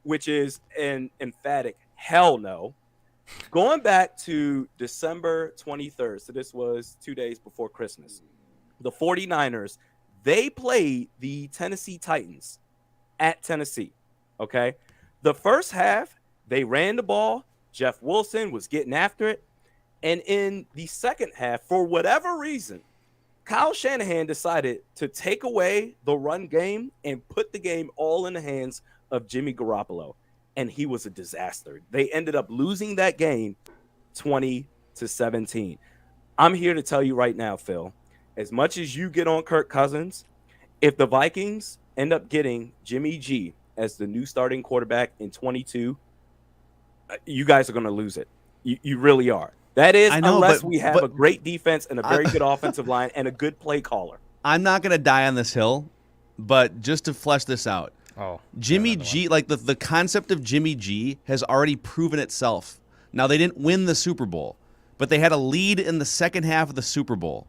which is an emphatic hell no. Going back to December 23rd, so this was 2 days before Christmas, the 49ers, they played the Tennessee Titans at Tennessee, okay? The first half, they ran the ball. Jeff Wilson was getting after it. And in the second half, for whatever reason, Kyle Shanahan decided to take away the run game and put the game all in the hands of Jimmy Garoppolo. And he was a disaster. They ended up losing that game 20-17. I'm here to tell you right now, Phil, as much as you get on Kirk Cousins, if the Vikings end up getting Jimmy G as the new starting quarterback in 22, you guys are going to lose it. You really are. That is, unless we have a great defense and a very good offensive line and a good play caller. I'm not going to die on this hill, but just to flesh this out, Jimmy G, like the concept of Jimmy G has already proven itself. Now, they didn't win the Super Bowl, but they had a lead in the second half of the Super Bowl.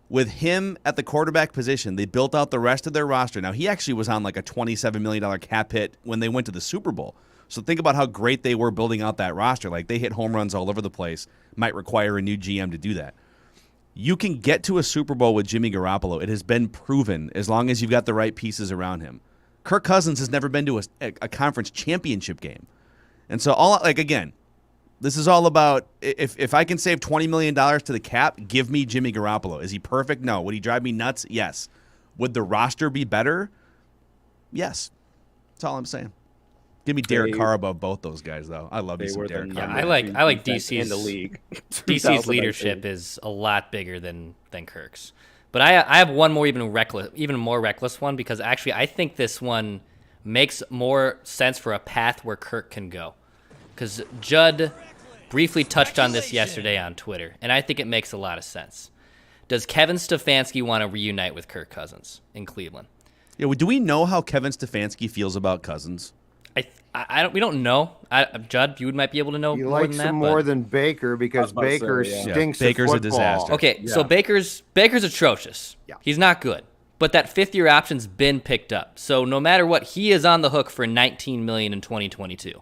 With him at the quarterback position, they built out the rest of their roster. Now, he actually was on like a $27 million cap hit when they went to the Super Bowl. So think about how great they were building out that roster. Like, they hit home runs all over the place. Might require a new GM to do that. You can get to a Super Bowl with Jimmy Garoppolo. It has been proven as long as you've got the right pieces around him. Kirk Cousins has never been to a conference championship game. And so, again, this is all about if I can save $20 million to the cap, give me Jimmy Garoppolo. Is he perfect? No. Would he drive me nuts? Yes. Would the roster be better? Yes. That's all I'm saying. Give me Derek Carr above both those guys, though. I love me some Derek Carr. Yeah, I like DC's in the league. DC's leadership is a lot bigger than Kirk's. But I have one more even more reckless one, because actually I think this one makes more sense for a path where Kirk can go. Because Judd briefly touched on this yesterday on Twitter, and I think it makes a lot of sense. Does Kevin Stefanski want to reunite with Kirk Cousins in Cleveland? Yeah, well, do we know how Kevin Stefanski feels about Cousins? We don't know. Judd, you might be able to know he more likes than that. Him more than Baker, because Baker stinks. Baker's at a disaster. Okay, so Baker's atrocious. Yeah. He's not good. But that fifth-year option's been picked up. So no matter what, he is on the hook for $19 million in 2022.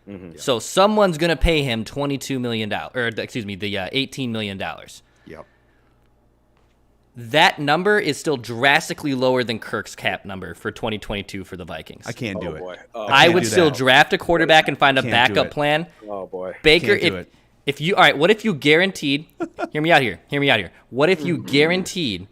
Mm-hmm. Yeah. So someone's going to pay him $22 million, the $18 million. Yep. That number is still drastically lower than Kirk's cap number for 2022 for the Vikings. I can't do it. I would still draft a quarterback and find a backup plan. Oh boy, Baker. If you all right, what if you guaranteed? Hear me out here. What if you guaranteed?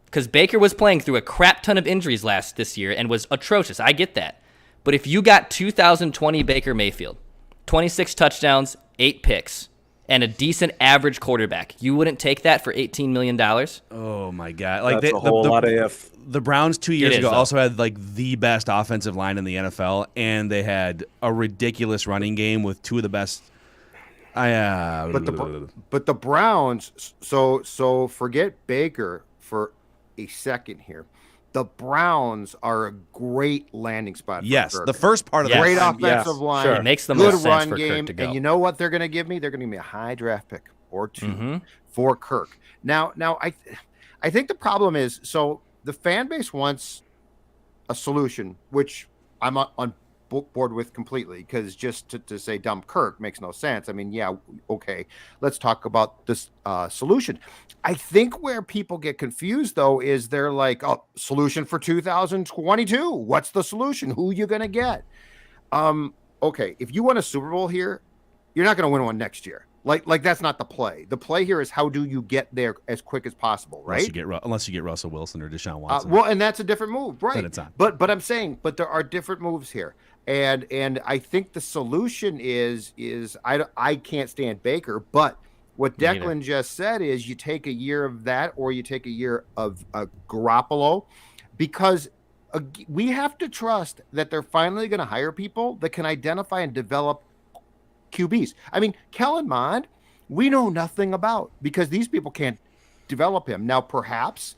Because Baker was playing through a crap ton of injuries this year and was atrocious. I get that, But if you got 2020 Baker Mayfield, 26 touchdowns, 8 picks, and a decent average quarterback, you wouldn't take that for $18 million? Oh my God! Like That's a whole lot of if. The Browns 2 years It is, ago though. also had like the best offensive line in the NFL, and they had a ridiculous running game with two of the best. But the Browns. So forget Baker for a second here. The Browns are a great landing spot. For Yes, Kirk. the first part of Yes. the Great time, offensive yes, line. sure. It makes the good most sense run for Kirk game, to go. and you know what they're going to give me? They're going to give me a high draft pick or two Mm-hmm. for Kirk. Now, I think the problem is, so the fan base wants a solution, which I'm on board with completely, because just to say dump Kirk makes no sense. I mean, yeah, okay, let's talk about this solution. I think where people get confused, though, is they're like, oh, solution for 2022. What's the solution? Who you going to get? Okay, if you win a Super Bowl here, you're not going to win one next year. Like that's not the play. The play here is how do you get there as quick as possible, right? unless you get Russell Wilson or Deshaun Watson. Well, and that's a different move, right? Then it's on. But I'm saying, but there are different moves here, and I think the solution is I can't stand Baker, but what Me neither. Declan just said is you take a year of that, or you take a year of Garoppolo, because we have to trust that they're finally going to hire people that can identify and develop QBs. I mean, Kellen Mond, we know nothing about, because these people can't develop him. Now, perhaps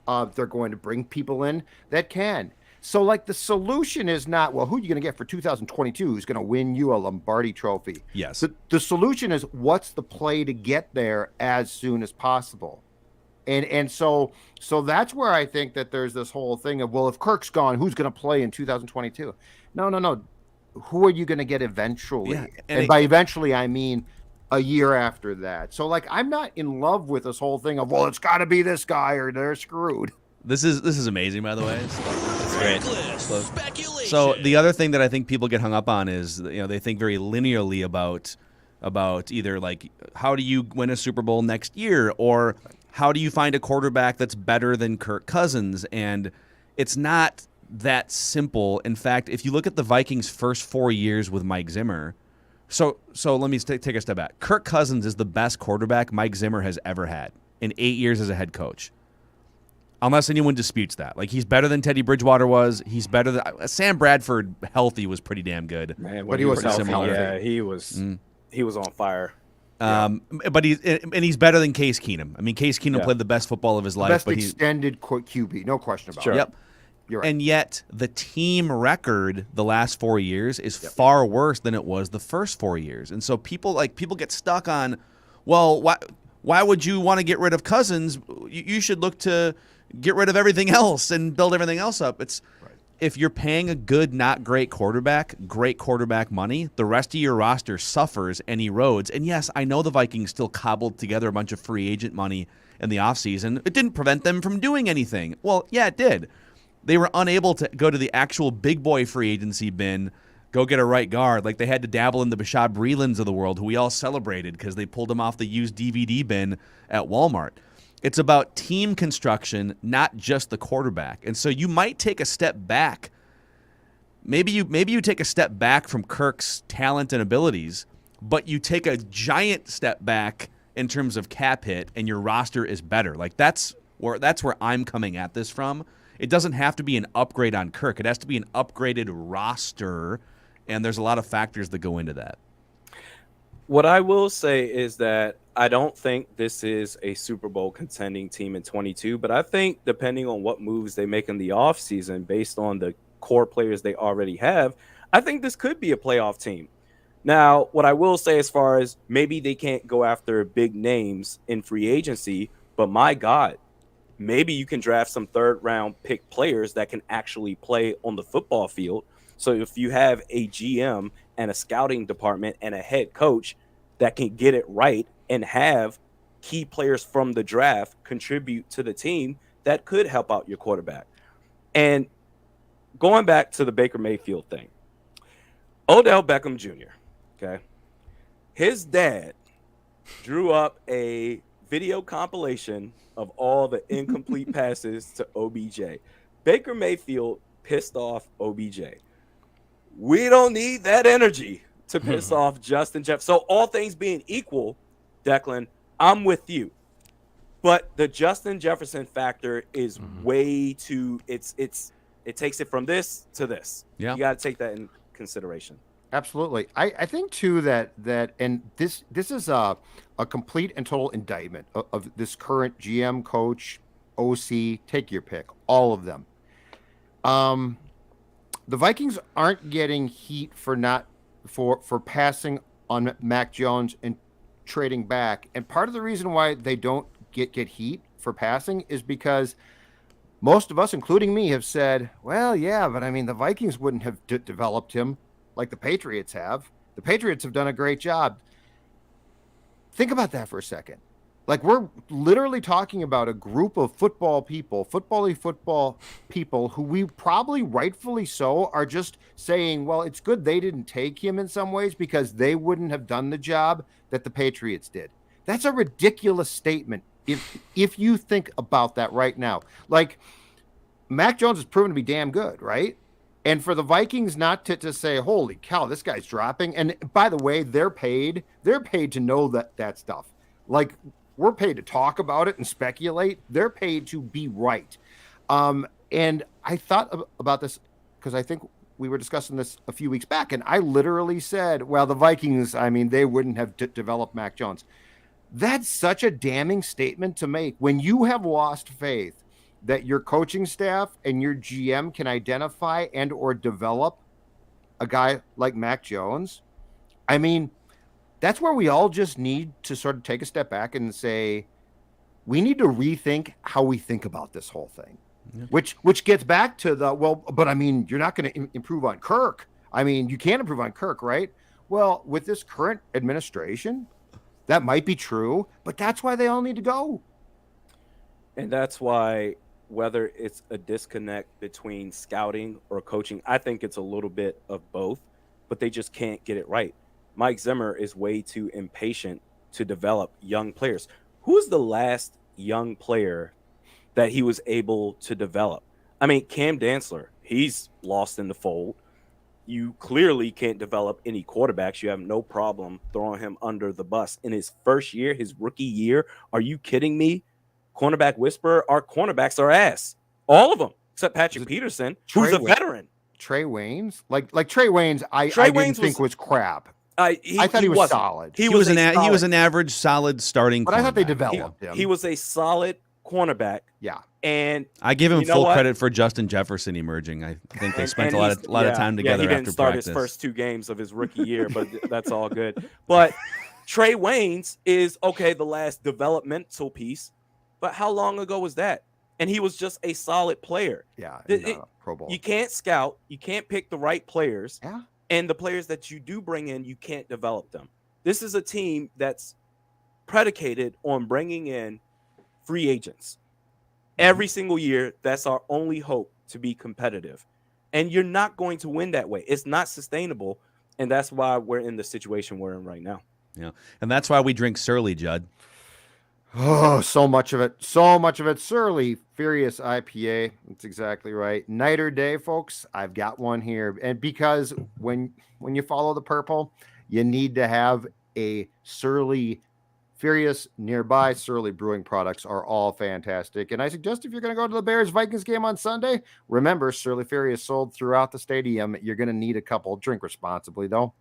they're going to bring people in that can. So, like, the solution is not, well, who are you going to get for 2022 who's going to win you a Lombardi trophy? Yes. The solution is, what's the play to get there as soon as possible? And so that's where I think that there's this whole thing of, well, if Kirk's gone, who's going to play in 2022? No. Who are you going to get eventually? Yeah, and by eventually, I mean a year after that. So, like, I'm not in love with this whole thing of, well, it's got to be this guy or they're screwed. This is amazing, by the way. It's great. Speculation. So the other thing that I think people get hung up on is, they think very linearly about either like, how do you win a Super Bowl next year, or how do you find a quarterback that's better than Kirk Cousins? And it's not that simple. In fact, if you look at the Vikings' first 4 years with Mike Zimmer, so let me take a step back. Kirk Cousins is the best quarterback Mike Zimmer has ever had in 8 years as a head coach. Unless anyone disputes that. Like, he's better than Teddy Bridgewater was. He's better than Sam Bradford. Healthy was pretty damn good. Man, But he was healthy, healthy. yeah, he was on fire. But he's better than Case Keenum. I mean, Case Keenum played the best football of his life. Best but he's extended QB, no question about Sure. it. Yep. You're right. And yet the team record the last 4 years is far worse than it was the first 4 years. And so people get stuck on, well, why would you want to get rid of Cousins? You should look to get rid of everything else and build everything else up. It's if you're paying a good, not great quarterback money, the rest of your roster suffers and erodes. And yes, I know the Vikings still cobbled together a bunch of free agent money in the offseason. It didn't prevent them from doing anything. Well, yeah, it did. They were unable to go to the actual big boy free agency bin, go get a right guard. Like, they had to dabble in the Bashad Breelands of the world, who we all celebrated because they pulled him off the used DVD bin at Walmart. It's about team construction, not just the quarterback. And so you might take a step back. Maybe you take a step back from Kirk's talent and abilities, but you take a giant step back in terms of cap hit, and your roster is better. Like, that's where I'm coming at this from. It doesn't have to be an upgrade on Kirk. It has to be an upgraded roster, and there's a lot of factors that go into that. What I will say is that I don't think this is a Super Bowl contending team in 22, but I think depending on what moves they make in the offseason based on the core players they already have, I think this could be a playoff team. Now, what I will say as far as maybe they can't go after big names in free agency, but my God, maybe you can draft some third-round pick players that can actually play on the football field. So if you have a GM and a scouting department and a head coach that can get it right and have key players from the draft contribute to the team, that could help out your quarterback. And going back to the Baker Mayfield thing, Odell Beckham Jr., okay, his dad drew up a video compilation of all the incomplete passes to OBJ. Baker Mayfield pissed off OBJ. We don't need that energy to piss off Justin Jefferson. So all things being equal, Declan, I'm with you. But the Justin Jefferson factor is way too it takes it from this to this. Yeah. You got to take that in consideration. Absolutely. I think too that and this is a complete and total indictment of this current GM, coach, OC, take your pick, all of them. The Vikings aren't getting heat for passing on Mac Jones and trading back. And part of the reason why they don't get heat for passing is because most of us, including me, have said, well, yeah, but I mean, the Vikings wouldn't have developed him like the Patriots have. The Patriots have done a great job. Think about that for a second. Like, we're literally talking about a group of football people who we probably rightfully so are just saying, well, it's good they didn't take him in some ways because they wouldn't have done the job that the Patriots did. That's a ridiculous statement if you think about that right now. Like, Mac Jones has proven to be damn good, right? And for the Vikings not to say, holy cow, this guy's dropping. And by the way, they're paid to know that stuff. Like, we're paid to talk about it and speculate. They're paid to be right. And I thought about this because I think we were discussing this a few weeks back, and I literally said, well, the Vikings, I mean, they wouldn't have developed Mac Jones. That's such a damning statement to make when you have lost faith that your coaching staff and your GM can identify and or develop a guy like Mac Jones. I mean, that's where we all just need to sort of take a step back and say, we need to rethink how we think about this whole thing, which gets back to but I mean, you're not going to improve on Kirk. I mean, you can't improve on Kirk, right? Well, with this current administration, that might be true, but that's why they all need to go. And that's why, whether it's a disconnect between scouting or coaching, I think it's a little bit of both, but they just can't get it right. Mike Zimmer is way too impatient to develop young players. Who's the last young player that he was able to develop? I mean, Cam Dantzler, he's lost in the fold. You clearly can't develop any quarterbacks. You have no problem throwing him under the bus. In his first year, his rookie year, are you kidding me? Cornerback whisperer, our cornerbacks are ass. All of them, except Patrick Peterson, who's a veteran. Trey Waynes? Like Trey Waynes, I didn't think was crap. I thought he was solid. He was an average, solid starting. But I thought they developed him. He was a solid cornerback. Yeah, and I give him full credit for Justin Jefferson emerging. I think they spent a lot of time together. He didn't after start practice. his first 2 games of his rookie year, but that's all good. But Trey Waynes is the last developmental piece. But how long ago was that? And he was just a solid player. Yeah, Pro Bowl. You can't scout. You can't pick the right players. Yeah. And the players that you do bring in, you can't develop them. This is a team that's predicated on bringing in free agents. Every single year, that's our only hope to be competitive. And you're not going to win that way. It's not sustainable. And that's why we're in the situation we're in right now. Yeah. And that's why we drink Surly, Judd. Oh, so much of it. So much of it. Surly, Furious IPA. That's exactly right. Night or day, folks. I've got one here. And because when you follow the purple, you need to have a Surly Furious nearby. Surly Brewing products are all fantastic. And I suggest if you're going to go to the Bears-Vikings game on Sunday, remember Surly Furious sold throughout the stadium. You're going to need a couple. Drink responsibly, though.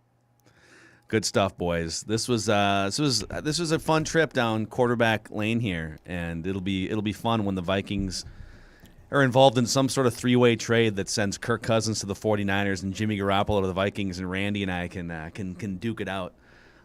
Good stuff, boys. This was a fun trip down quarterback lane here, and it'll be fun when the Vikings are involved in some sort of 3-way trade that sends Kirk Cousins to the 49ers and Jimmy Garoppolo to the Vikings, and Randy and I can duke it out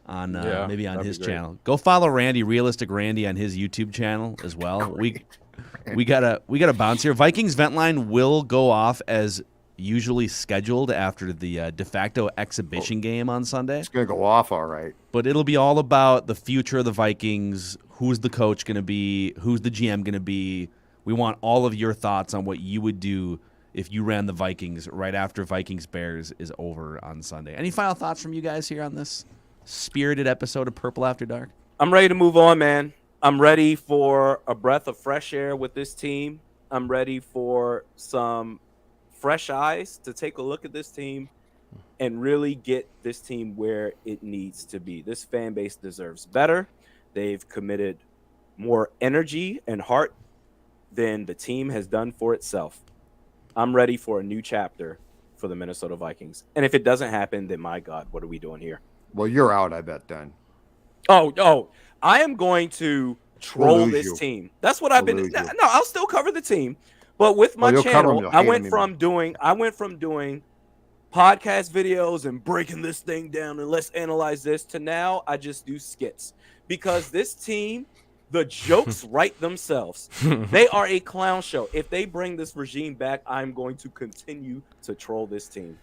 on maybe on his channel. Go follow Randy, Realistic Randy, on his YouTube channel as well. We gotta bounce here. Vikings vent line will go off as usually scheduled after the de facto exhibition game on Sunday. It's going to go off all right. But it'll be all about the future of the Vikings, who's the coach going to be, who's the GM going to be. We want all of your thoughts on what you would do if you ran the Vikings right after Vikings-Bears is over on Sunday. Any final thoughts from you guys here on this spirited episode of Purple After Dark? I'm ready to move on, man. I'm ready for a breath of fresh air with this team. I'm ready for some fresh eyes to take a look at this team and really get this team where it needs to be. This fan base deserves better. They've committed more energy and heart than the team has done for itself. I'm ready for a new chapter for the Minnesota Vikings. And if it doesn't happen, then my God, what are we doing here? Well, you're out, I bet, then. Oh, I am going to troll lose this you. team. That's what I've been. lose No, you. I'll still cover the team. But with my you'll cover 'em, channel, you'll I hate went 'em from doing podcast videos and breaking this thing down and let's analyze this to now I just do skits. Because this team, the jokes write themselves. They are a clown show. If they bring this regime back, I'm going to continue to troll this team.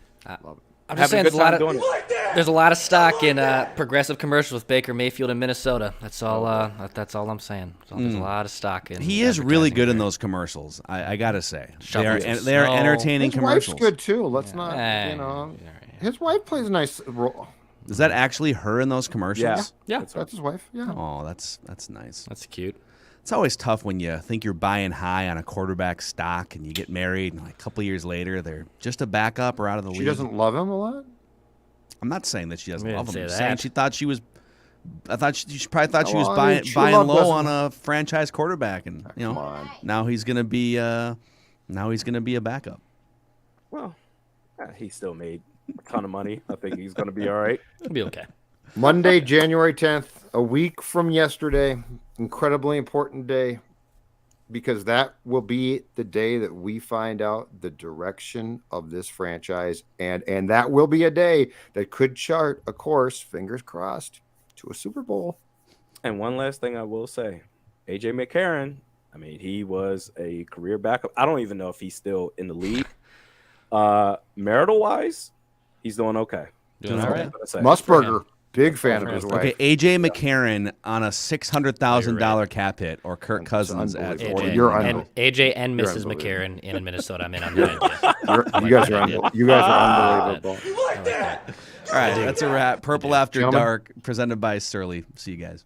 I'm just saying there's a lot of stock in progressive commercials with Baker Mayfield in Minnesota. That's all I'm saying. So there's a lot of stock in. He is really advertising good in there. those commercials. I gotta say, Shovels of they are snow. entertaining His wife's commercials. good, too. Let's not, Yeah. His wife plays a nice role. Is that actually her in those commercials? Yeah. Yeah, That's his wife, yeah. Oh, that's nice. that's cute. It's always tough when you think you're buying high on a quarterback stock and you get married, and like a couple years later they're just a backup or out of the She league. doesn't love him a lot? I'm not saying that she doesn't We love didn't him. I'm say saying that. she thought she was. I thought she probably thought she was Oh, I buying mean, she buying loved low West- on a franchise quarterback, and Come on. now he's gonna be a backup. Well, he still made a ton of money. I think he's going to be all right. It'll be okay. Monday, January 10th, a week from yesterday, incredibly important day, because that will be the day that we find out the direction of this franchise, and that will be a day that could chart a course, fingers crossed, to a Super Bowl. And one last thing I will say, AJ McCarron, I mean, he was a career backup. I don't even know if he's still in the league. Marital wise, he's doing okay. Doing That's all all I'm right. gonna say. Musburger, big fan of his wife. Okay, AJ McCarron on a $600,000 cap hit, or Kirk Cousins at unbelievable. AJ, You're and unbelievable. AJ and You're Mrs. unbelievable. McCarron in Minnesota. I'm in on that idea. You guys are unbelievable. All right, that's a wrap. Purple After Gentlemen. Dark, presented by Surly. See you guys.